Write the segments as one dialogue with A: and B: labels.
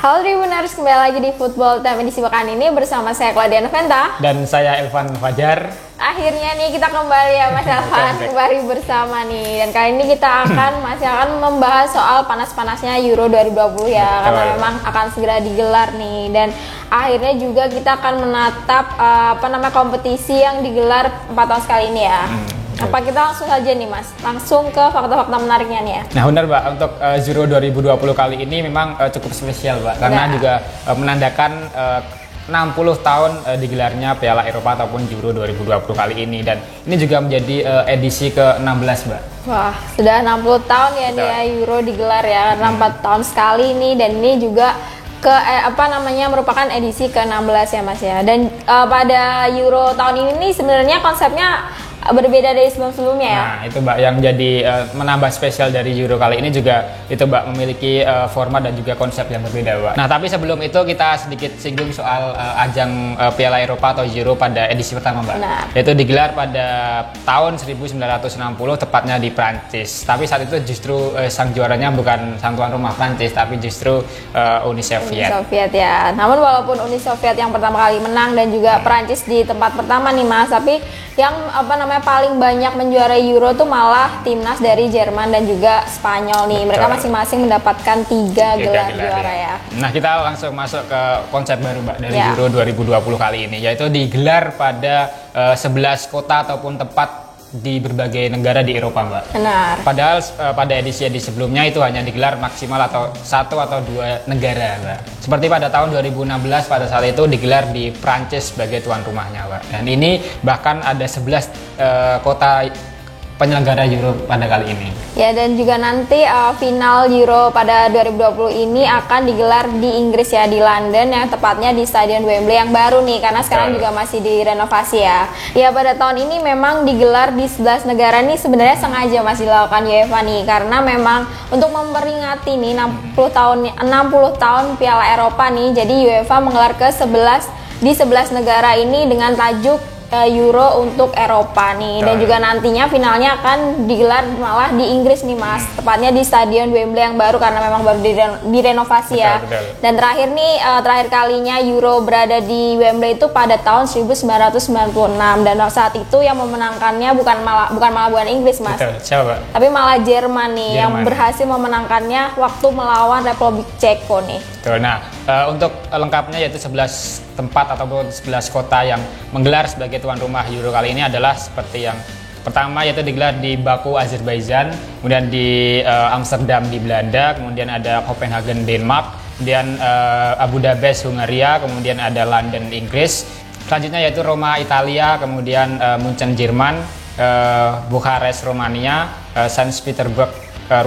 A: Halo Tribuners, kembali lagi di Football Time edisi pekan ini bersama saya Claudia Noventa
B: dan saya Elvan Fajar.
A: Akhirnya nih kita kembali ya Mas Elvan, kembali bersama nih. Dan kali ini kita masih akan membahas soal panas-panasnya Euro 2020 ya. Karena memang akan segera digelar nih. Dan akhirnya juga kita akan menatap kompetisi yang digelar 4 tahun sekali ini ya. Apa kita langsung saja nih Mas, langsung ke fakta-fakta menariknya nih ya.
B: Nah benar Mbak, untuk Euro 2020 kali ini memang cukup spesial Mbak, karena juga menandakan 60 tahun digelarnya Piala Eropa ataupun Euro 2020 kali ini, dan ini juga menjadi edisi ke-16 Mbak.
A: Wah, sudah 60 tahun ya nih ya Euro digelar ya, karena 4 tahun sekali ini, dan ini juga merupakan edisi ke-16 ya Mas ya. Dan pada Euro tahun ini nih sebenarnya konsepnya berbeda dari sebelum-sebelumnya ya.
B: Nah itu Mbak yang jadi menambah spesial dari Euro kali ini juga itu Mbak memiliki format dan juga konsep yang berbeda Mbak. Nah tapi sebelum itu kita sedikit singgung soal ajang Piala Eropa atau Euro pada edisi pertama Mbak.
A: Nah.
B: Yaitu digelar pada tahun 1960 tepatnya di Prancis. Tapi saat itu justru sang juaranya bukan sang tuan rumah Prancis tapi justru Uni Soviet.
A: Uni Soviet ya. Namun walaupun Uni Soviet yang pertama kali menang dan juga Prancis di tempat pertama nih Mas, tapi yang paling banyak menjuarai Euro tuh malah timnas dari Jerman dan juga Spanyol nih. Betul. Mereka masing-masing mendapatkan 3 gelar juara ya.
B: Nah kita langsung masuk ke konsep baru Mbak dari Euro 2020 kali ini, yaitu digelar pada 11 kota ataupun tempat di berbagai negara di Eropa Mbak.
A: Benar.
B: Padahal pada edisi-edisi sebelumnya itu hanya digelar maksimal atau 1 atau 2 negara Mbak. Seperti pada tahun 2016 pada saat itu digelar di Prancis sebagai tuan rumahnya Mbak. Dan ini bahkan ada 11 kota penyelenggara Euro pada kali ini.
A: Ya, dan juga nanti final Euro pada 2020 ini akan digelar di Inggris ya, di London, yang tepatnya di Stadion Wembley yang baru nih, karena sekarang juga masih direnovasi ya. Ya, pada tahun ini memang digelar di 11 negara nih, sebenarnya sengaja masih dilakukan UEFA nih, karena memang untuk memperingati nih 60 tahun Piala Eropa nih. Jadi UEFA menggelar di 11 negara ini dengan tajuk Euro untuk Eropa nih. Dan juga nantinya finalnya akan digelar malah di Inggris nih Mas, tepatnya di Stadion Wembley yang baru karena memang baru direnovasi ya. Dan terakhir kalinya Euro berada di Wembley itu pada tahun 1996, dan saat itu yang memenangkannya bukan Inggris Mas.
B: Siapa?
A: Tapi malah Jerman nih yang berhasil memenangkannya waktu melawan Republik Ceko nih.
B: Nah, untuk lengkapnya yaitu 11 tempat ataupun 11 kota yang menggelar sebagai tuan rumah Euro kali ini adalah seperti yang pertama, yaitu digelar di Baku, Azerbaijan, kemudian di Amsterdam di Belanda, kemudian ada Copenhagen, Denmark, kemudian Abu Dhabi, Hungaria, kemudian ada London, Inggris. Selanjutnya yaitu Roma, Italia, kemudian Munchen, Jerman, Bukares, Romania, Saint Petersburg,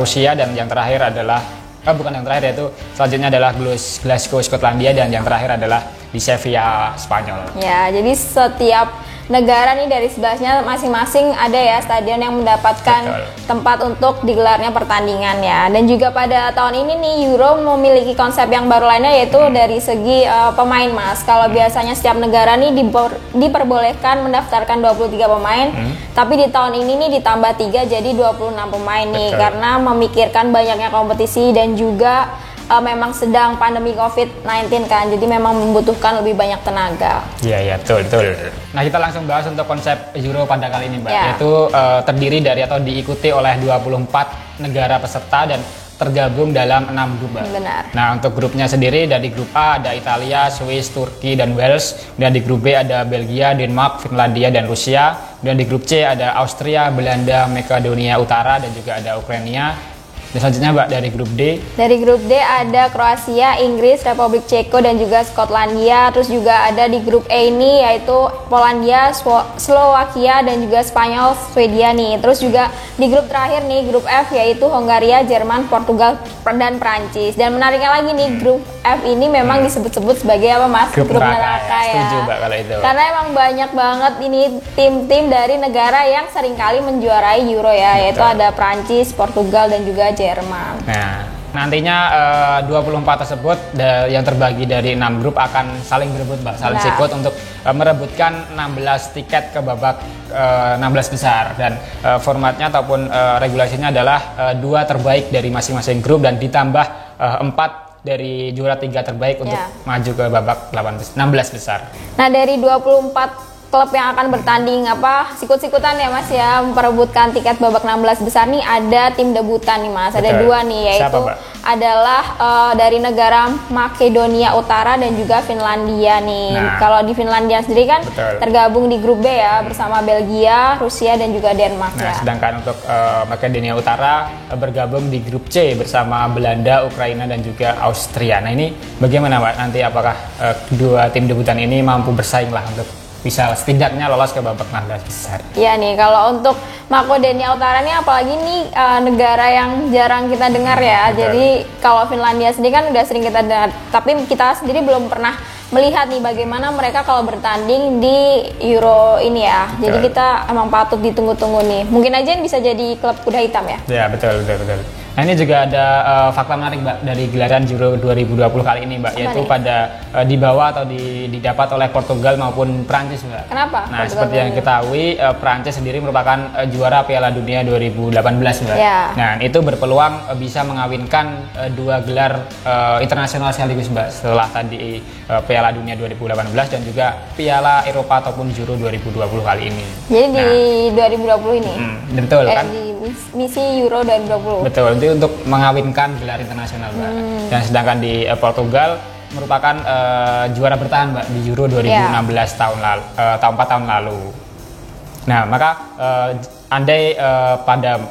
B: Rusia, dan yang terakhir adalah yaitu selanjutnya adalah Glasgow, Skotlandia, dan yang terakhir adalah di Sevilla, Spanyol.
A: Ya, jadi setiap negara nih dari 11-nya masing-masing ada ya stadion yang mendapatkan tempat untuk digelarnya pertandingan ya. Dan juga pada tahun ini nih Euro memiliki konsep yang baru lainnya, yaitu dari segi pemain Mas. Kalau biasanya setiap negara nih diperbolehkan mendaftarkan 23 pemain, tapi di tahun ini nih ditambah 3 jadi 26 pemain nih, karena memikirkan banyaknya kompetisi dan juga memang sedang pandemi COVID-19 kan, jadi memang membutuhkan lebih banyak tenaga.
B: Iya, betul. Nah kita langsung bahas untuk konsep Euro pada kali ini Mbak, yaitu terdiri dari atau diikuti oleh 24 negara peserta dan tergabung dalam 6 grup Mbak.
A: Benar.
B: Nah untuk grupnya sendiri, dari grup A ada Italia, Swiss, Turki, dan Wales. Dan di grup B ada Belgia, Denmark, Finlandia, dan Rusia. Dan di grup C ada Austria, Belanda, Makedonia Utara, dan juga ada Ukraina. Dan selanjutnya Mbak, dari grup D.
A: Dari grup D ada Kroasia, Inggris, Republik Ceko, dan juga Skotlandia. Terus juga ada di grup E ini yaitu Polandia, Slovakia, dan juga Spanyol, Swedia nih. Terus juga di grup terakhir nih, grup F, yaitu Hongaria, Jerman, Portugal, dan Prancis. Dan menariknya lagi nih, grup F ini memang disebut-sebut sebagai apa Mas? Grup neraka ya.
B: Setuju Mbak kalau itu.
A: Karena emang banyak banget ini tim-tim dari negara yang seringkali menjuarai Euro ya, yaitu ada Prancis, Portugal, dan juga Jerman.
B: Nah, nantinya 24 tersebut yang terbagi dari 6 grup akan saling berebut Mbak, saling sikut untuk merebutkan 16 tiket ke babak 16 besar, dan formatnya ataupun regulasinya adalah 2 terbaik dari masing-masing grup dan ditambah 4 dari juara 3 terbaik untuk maju ke babak 16 besar.
A: Nah, dari 24 klub yang akan bertanding sikut-sikutan ya Mas ya, memperebutkan tiket babak 16 besar nih, ada tim debutan nih Mas. Ada dua nih, yaitu adalah dari negara Makedonia Utara dan juga Finlandia nih. Nah, kalau di Finlandia sendiri kan tergabung di grup B ya, bersama Belgia, Rusia dan juga Denmark.
B: Nah, sedangkan untuk Makedonia Utara bergabung di grup C bersama Belanda, Ukraina dan juga Austria. Nah, ini bagaimana Pak nanti, apakah kedua tim debutan ini mampu bersaing lah untuk bisa setidaknya lolos ke babak 16 besar?
A: Iya nih, kalau untuk Makedonia Utara nih apalagi nih negara yang jarang kita dengar ya. Jadi kalau Finlandia sendiri kan udah sering kita dengar, tapi kita sendiri belum pernah melihat nih bagaimana mereka kalau bertanding di Euro ini ya. Jadi kita emang patut ditunggu-tunggu nih. Mungkin aja bisa jadi klub kuda hitam ya.
B: Ya, betul. Nah, ini juga ada fakta menarik Mbak dari gelaran Euro 2020 kali ini Mbak, yaitu pada dibawa atau didapat oleh Portugal maupun Prancis Mbak.
A: Kenapa?
B: Nah, seperti yang kita ketahui, Prancis sendiri merupakan juara Piala Dunia 2018 Mbak.
A: Ya.
B: Nah, itu berpeluang bisa mengawinkan dua gelar internasional sekaligus Mbak, setelah tadi Piala Dunia 2018 dan juga Piala Eropa ataupun Euro 2020 kali ini.
A: Jadi di 2020 ini?
B: Betul kan?
A: Di misi Euro 2020.
B: Betul, itu untuk mengawinkan gelar internasional Mbak. Dan sedangkan di Portugal merupakan juara bertahan Mbak di Euro 2016 tahun lalu, 4 tahun lalu. Nah, maka andai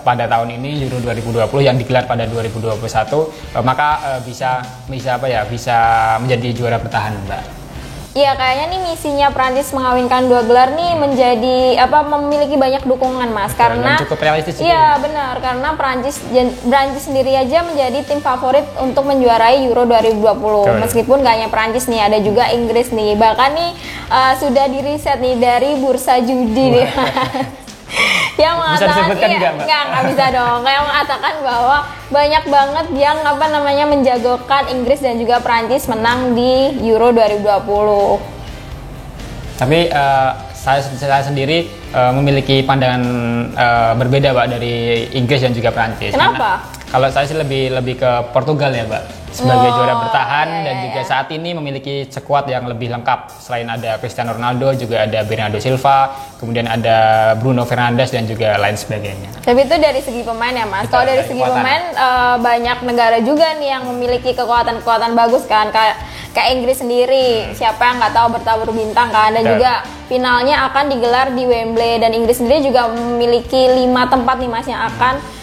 B: pada tahun ini Euro 2020 yang digelar pada 2021, maka bisa menjadi juara bertahan Mbak.
A: Iya, kayaknya nih misinya Prancis mengawinkan dua gelar nih menjadi memiliki banyak dukungan Mas. Karena
B: cukup realistis.
A: Iya benar, karena Prancis sendiri aja menjadi tim favorit untuk menjuarai Euro 2020. Meskipun gak hanya Prancis nih, ada juga Inggris nih. Bahkan nih sudah diriset nih dari bursa judi nih. Yang mengatakan nggak bisa dong, kayak mengatakan bahwa banyak banget yang menjagokan Inggris dan juga Prancis menang di Euro 2020.
B: Tapi saya sendiri memiliki pandangan berbeda Pak dari Inggris dan juga Prancis.
A: Kenapa?
B: Kalau saya sih lebih ke Portugal ya Pak, sebagai juara bertahan dan juga saat ini memiliki skuad yang lebih lengkap. Selain ada Cristiano Ronaldo, juga ada Bernardo Silva, kemudian ada Bruno Fernandes dan juga lain sebagainya.
A: Tapi itu dari segi pemain ya Mas. Kalau dari segi pemain banyak negara juga nih yang memiliki kekuatan bagus kan. Kayak Inggris sendiri, siapa yang nggak tahu bertabur bintang kan. Dan juga finalnya akan digelar di Wembley, dan Inggris sendiri juga memiliki 5 tempat nih Mas yang akan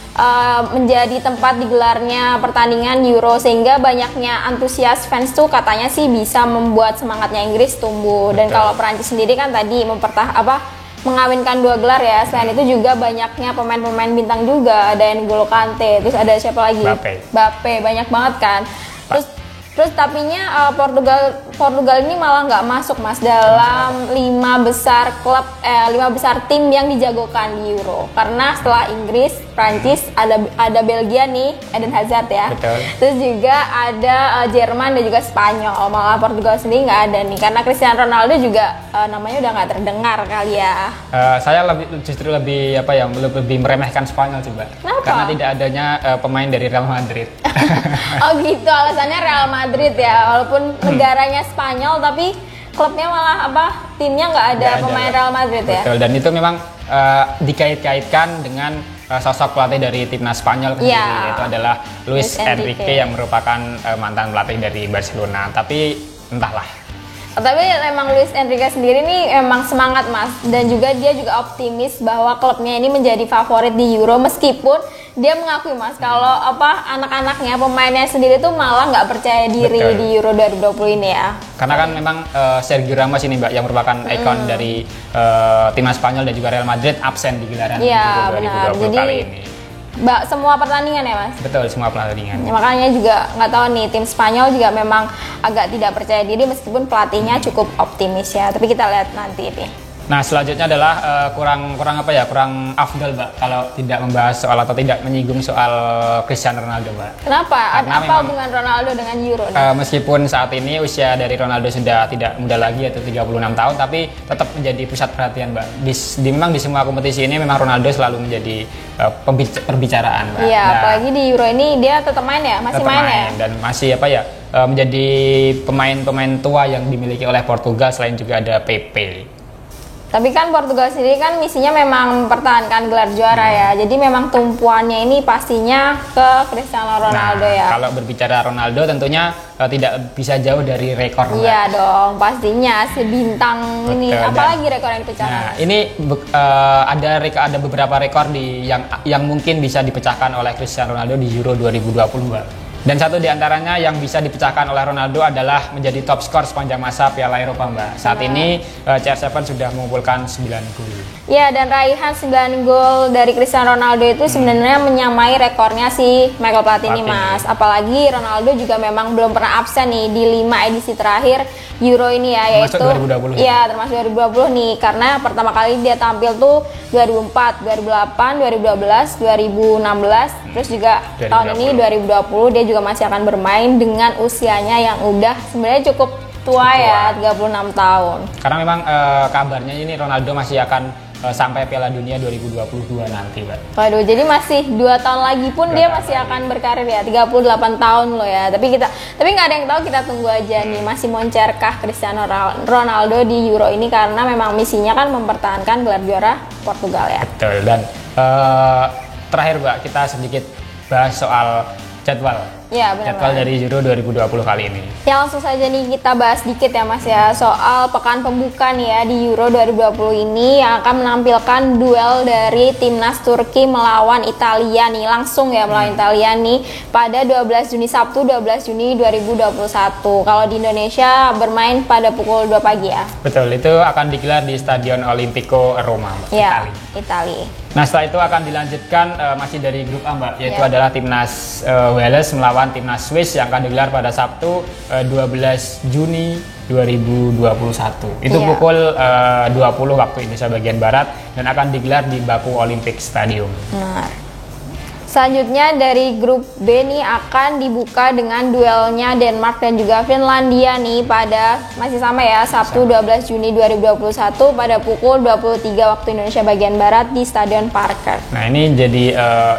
A: menjadi tempat digelarnya pertandingan Euro, sehingga banyaknya antusias fans tuh katanya sih bisa membuat semangatnya Inggris tumbuh. Dan kalau Perancis sendiri kan tadi mengawinkan dua gelar ya. Selain itu juga banyaknya pemain-pemain bintang juga, ada N'Golo Kante, terus ada siapa lagi? Mbappe, banyak banget kan. Terus tapinya Portugal ini malah nggak masuk Mas dalam 5 besar tim yang dijagokan di Euro. Karena setelah Inggris, Prancis, ada Belgia nih, Eden Hazard ya.
B: Betul.
A: Terus juga ada Jerman dan juga Spanyol. Malah Portugal sendiri nggak ada nih, karena Cristiano Ronaldo juga namanya udah nggak terdengar kali ya.
B: Saya justru lebih meremehkan Spanyol coba.
A: Kenapa?
B: Karena tidak adanya pemain dari Real Madrid.
A: Oh gitu, alasannya Real Madrid ya, walaupun negaranya Spanyol tapi klubnya malah timnya nggak ada pemain Real Madrid ya.
B: Betul, dan itu memang dikait-kaitkan dengan sosok pelatih dari timnas Spanyol sendiri, yaitu adalah Luis Enrique yang merupakan mantan pelatih dari Barcelona. Tapi entahlah.
A: Tapi emang Luis Enrique sendiri nih emang semangat Mas, dan juga dia juga optimis bahwa klubnya ini menjadi favorit di Euro, meskipun dia mengakui Mas kalau anak-anaknya, pemainnya sendiri tuh malah nggak percaya diri di Euro 2020 ini ya. Karena
B: kan memang Sergio Ramos ini Mbak yang merupakan ikon dari timnas Spanyol dan juga Real Madrid absen di gelaran Euro 2020 kali ini.
A: Semua pertandingan ya Mas?
B: Betul, semua pertandingan.
A: Ya, makanya juga nggak tahu nih, tim Spanyol juga memang agak tidak percaya diri meskipun pelatihnya cukup optimis ya. Tapi kita lihat nanti nih.
B: Nah, selanjutnya adalah kurang afdal Mbak kalau tidak membahas soal atau tidak menyinggung soal Cristiano Ronaldo Mbak.
A: Kenapa? Apa hubungan Ronaldo dengan Euro?
B: Meskipun saat ini usia dari Ronaldo sudah tidak muda lagi, yaitu 36 tahun, tapi tetap menjadi pusat perhatian Mbak. Memang di semua kompetisi ini memang Ronaldo selalu menjadi pembicaraan Mbak.
A: Iya, apalagi di Euro ini dia tetap main ya, masih main ya.
B: Dan masih menjadi pemain-pemain tua yang dimiliki oleh Portugal, selain juga ada Pepe.
A: Tapi kan Portugal sendiri kan misinya memang mempertahankan gelar juara ya. Jadi memang tumpuannya ini pastinya ke Cristiano Ronaldo ya.
B: Kalau berbicara Ronaldo tentunya tidak bisa jauh dari rekor.
A: Iya dong, pastinya si bintang ini. Apalagi rekor yang dipecahkan.
B: Nah, ini ada beberapa rekor yang mungkin bisa dipecahkan oleh Cristiano Ronaldo di Euro 2020. Dan satu di antaranya yang bisa dipecahkan oleh Ronaldo adalah menjadi top skor sepanjang masa Piala Eropa, Mbak. Saat ini CR7 sudah mengumpulkan 9 gol.
A: Ya, dan raihan 9 gol dari Cristiano Ronaldo itu sebenarnya menyamai rekornya si Michael Platini, Mas. Apalagi Ronaldo juga memang belum pernah absen nih di 5 edisi terakhir Euro ini ya, yaitu
B: termasuk 2020.
A: Iya, termasuk 2020 nih, karena pertama kali dia tampil tuh 2004, 2008, 2012, 2016, terus juga tahun ini 2020 dia juga masih akan bermain dengan usianya yang udah sebenarnya cukup tua ya, 36 tahun.
B: Karena memang kabarnya ini Ronaldo masih akan sampai Piala Dunia 2022 nanti, Mbak.
A: Waduh, jadi masih 2 tahun lagi pun dia masih akan berkarir ya, 38 tahun loh ya. Tapi nggak ada yang tahu, kita tunggu aja nih, masih moncerkah Cristiano Ronaldo di Euro ini, karena memang misinya kan mempertahankan gelar juara Portugal ya.
B: Betul. Dan terakhir, Mbak, kita sedikit bahas soal jadwal.
A: Ya, benar.
B: Jadwal dari Euro 2020 kali ini.
A: Ya, langsung saja nih kita bahas dikit ya Mas ya soal pekan pembuka nih ya di Euro 2020 ini, yang akan menampilkan duel dari timnas Turki melawan Italia nih, langsung ya melawan Italia nih pada 12 Juni Sabtu 12 Juni 2021. Kalau di Indonesia bermain pada pukul 2 pagi ya.
B: Betul, itu akan digelar di Stadion Olimpico Roma,
A: Ya, Italia.
B: Nah, setelah itu akan dilanjutkan masih dari grup A, Mbak, yaitu adalah timnas Wales melawan timnas Swiss yang akan digelar pada Sabtu 12 Juni 2021. Itu pukul 20 waktu Indonesia bagian Barat dan akan digelar di Baku Olympic Stadium.
A: Nah, selanjutnya dari grup B nih akan dibuka dengan duelnya Denmark dan juga Finlandia nih pada masih sama ya, Sabtu 12 Juni 2021 pada pukul 23 waktu Indonesia bagian Barat di Stadion Parker.
B: Nah, ini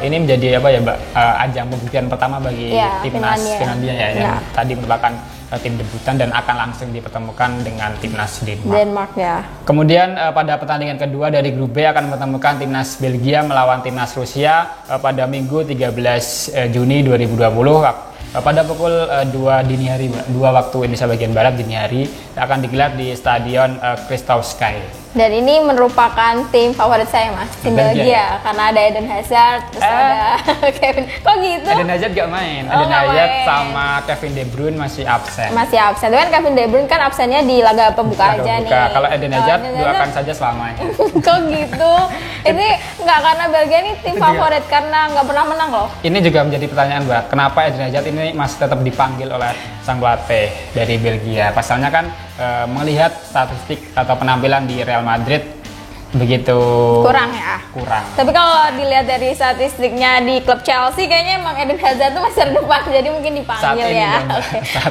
B: menjadi apa ya, Mbak? Ajang pembuktian pertama bagi timnas Finlandia ya, yang tadi merupakan tim debutan dan akan langsung dipertemukan dengan timnas Denmark
A: ya.
B: Kemudian pada pertandingan kedua dari grup B akan menemukan timnas Belgia melawan timnas Rusia pada Minggu 13 Juni 2020 pada pukul 2 dini hari, 2 waktu Indonesia bagian Barat dini hari, akan digelar di Stadion Christowski.
A: Dan ini merupakan tim favorit saya, Mas, tim Belgia, karena ada Eden Hazard, terus ada Kevin. Kok gitu?
B: Eden Hazard gak main. Eden Hazard sama Kevin De Bruyne masih absen.
A: Tapi kan Kevin De Bruyne kan absennya di laga pembuka aja nih.
B: Kalau Eden Hazard doakan saja selamanya.
A: Kok gitu? Ini nggak, karena Belgia ini tim favorit karena nggak pernah menang loh.
B: Ini juga menjadi pertanyaan, Mbak. Kenapa Eden Hazard ini masih tetap dipanggil oleh sang pelatih dari Belgia? Pasalnya kan melihat statistik atau penampilan di Real Madrid begitu
A: kurang ya. Tapi kalau dilihat dari statistiknya di klub Chelsea, kayaknya emang Eden Hazard tuh masih depan, jadi mungkin dipanggil ya.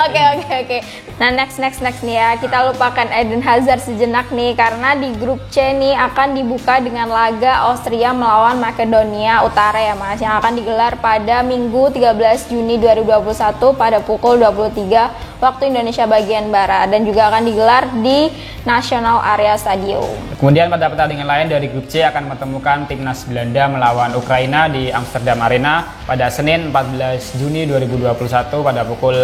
A: Oke. Nah, next nih ya, kita lupakan Eden Hazard sejenak nih, karena di grup C nih akan dibuka dengan laga Austria melawan Makedonia Utara ya Mas, yang akan digelar pada Minggu 13 Juni 2021 pada pukul 23 waktu Indonesia bagian Barat, dan juga akan digelar di National Area Stadium.
B: Kemudian pada pertandingan lain dari grup C akan menemukan timnas Belanda melawan Ukraina di Amsterdam Arena pada Senin 14 Juni 2021 pada pukul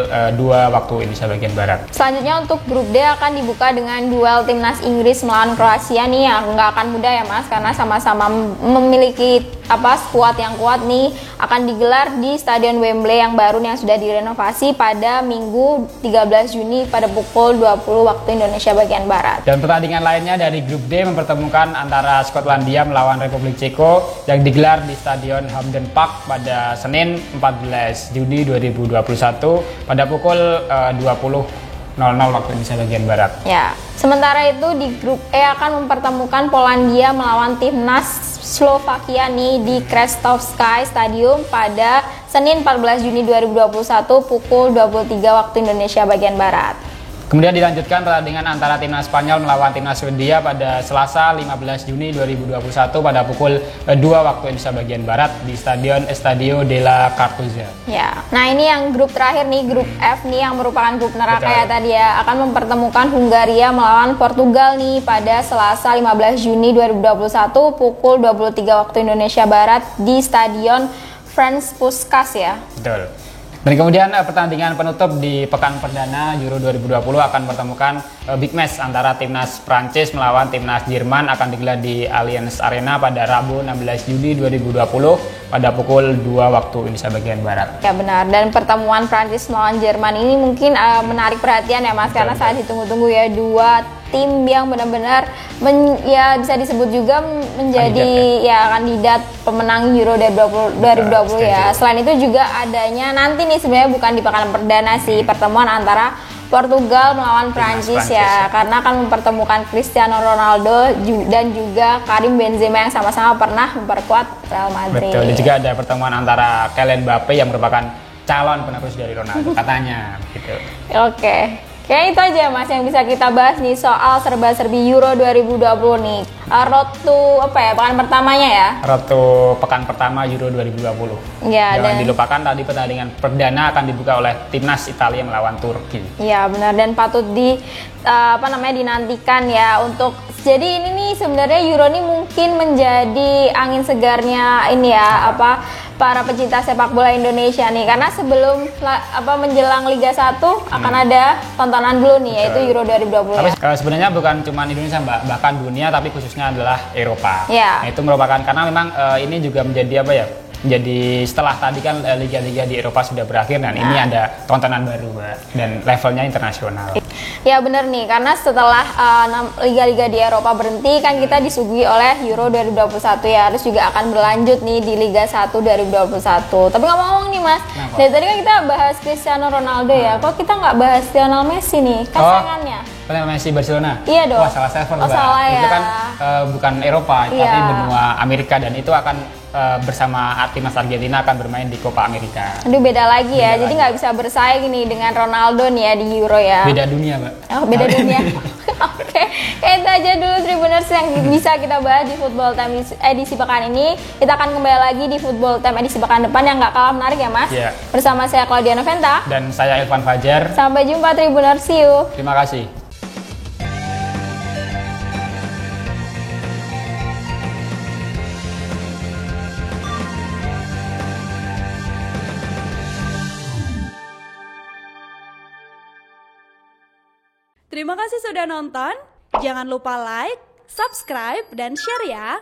B: 2 waktu Indonesia bagian Barat.
A: Selanjutnya untuk grup D akan dibuka dengan duel timnas Inggris melawan Kroasia nih, yang nggak akan mudah ya Mas, karena sama-sama memiliki skuad yang kuat nih. Akan digelar di Stadion Wembley yang baru yang sudah direnovasi pada Minggu 13 Juni pada pukul 20 waktu Indonesia bagian Barat.
B: Dan pertandingan lainnya dari grup D mempertemukan antara Skotlandia melawan Republik Ceko yang digelar di Stadion Hampden Park pada Senin 14 Juni 2021 pada pukul 20.00 waktu Indonesia bagian Barat.
A: Ya. Sementara itu di grup E akan mempertemukan Polandia melawan timnas Slovakia nih di Christowski Stadium pada Senin 14 Juni 2021 pukul 23 waktu Indonesia bagian Barat.
B: Kemudian dilanjutkan pertandingan antara timnas Spanyol melawan timnas Swedia pada Selasa 15 Juni 2021 pada pukul 2 waktu Indonesia bagian Barat di Stadion Estadio de la Cartuja.
A: Ya, nah ini yang grup terakhir nih, grup F nih yang merupakan grup neraka ya tadi ya, akan mempertemukan Hungaria melawan Portugal nih pada Selasa 15 Juni 2021 pukul 23 waktu Indonesia Barat di Stadion Franz Puskas ya.
B: Betul. Dan kemudian pertandingan penutup di pekan perdana Euro 2020 akan mempertemukan big match antara timnas Prancis melawan timnas Jerman, akan digelar di Allianz Arena pada Rabu 16 Juli 2020 pada pukul 2 waktu Indonesia bagian Barat.
A: Ya benar, dan pertemuan Prancis melawan Jerman ini mungkin menarik perhatian ya Mas, karena saat ditunggu-tunggu ya, dua tim yang benar-benar ya bisa disebut juga menjadi kandidat pemenang Euro 2020 ya. Selain itu juga adanya nanti nih sebenarnya bukan di pekan perdana sih, pertemuan antara Portugal melawan Prancis ya, karena akan mempertemukan Cristiano Ronaldo dan juga Karim Benzema yang sama-sama pernah memperkuat Real Madrid.
B: Betul, dan juga ada pertemuan antara Kylian Mbappe yang merupakan calon penerus dari Ronaldo katanya gitu.
A: Oke. Kayak itu aja Mas yang bisa kita bahas nih soal serba-serbi Euro 2020 nih. Road to pekan pertamanya ya?
B: Road to pekan pertama Euro 2020.
A: Ya,
B: jangan dilupakan tadi pertandingan perdana akan dibuka oleh timnas Italia melawan Turki.
A: Iya benar, dan patut dinantikan ya untuk. Jadi ini nih sebenarnya Euro ini mungkin menjadi angin segarnya ini ya para pecinta sepak bola Indonesia nih, karena sebelum menjelang Liga 1 akan ada tontonan dulu nih. Betul. Yaitu Euro 2020.
B: Tapi sebenarnya bukan cuma Indonesia Mbak, bahkan dunia, tapi khususnya adalah Eropa.
A: Ya.
B: Nah, itu merupakan karena memang ini juga menjadi jadi setelah tadi kan liga-liga di Eropa sudah berakhir, dan ini ada tontonan baru Mbak, dan levelnya internasional.
A: Ya benar nih, karena setelah liga-liga di Eropa berhenti kan kita disuguhi oleh Euro 2021 ya, terus juga akan berlanjut nih di Liga 1 2021. Tapi ngomong-ngomong nih Mas, dari tadi kan kita bahas Cristiano Ronaldo ya, kok kita nggak bahas Lionel Messi nih, kasangannya?
B: Lionel Messi Barcelona?
A: Iya dong.
B: Wah, salah server Mbak.
A: Salah ya.
B: Itu kan bukan Eropa, tapi benua Amerika, dan itu akan bersama timnas Argentina akan bermain di Copa America.
A: Aduh beda lagi ya, jadi nggak bisa bersaing nih dengan Ronaldo nih ya di Euro ya.
B: Beda dunia Mbak.
A: Oh beda dunia. Oke, itu aja dulu Tribuners yang bisa kita bahas di Football Time edisi pekan ini. Kita akan kembali lagi di Football Time edisi pekan depan yang nggak kalah menarik ya Mas.
B: Yeah.
A: Bersama saya Claudia Noventa.
B: Dan saya Irfan Fajar.
A: Sampai jumpa Tribuners, see you.
B: Terima kasih.
C: Terima kasih sudah nonton. Jangan lupa like, subscribe, dan share ya.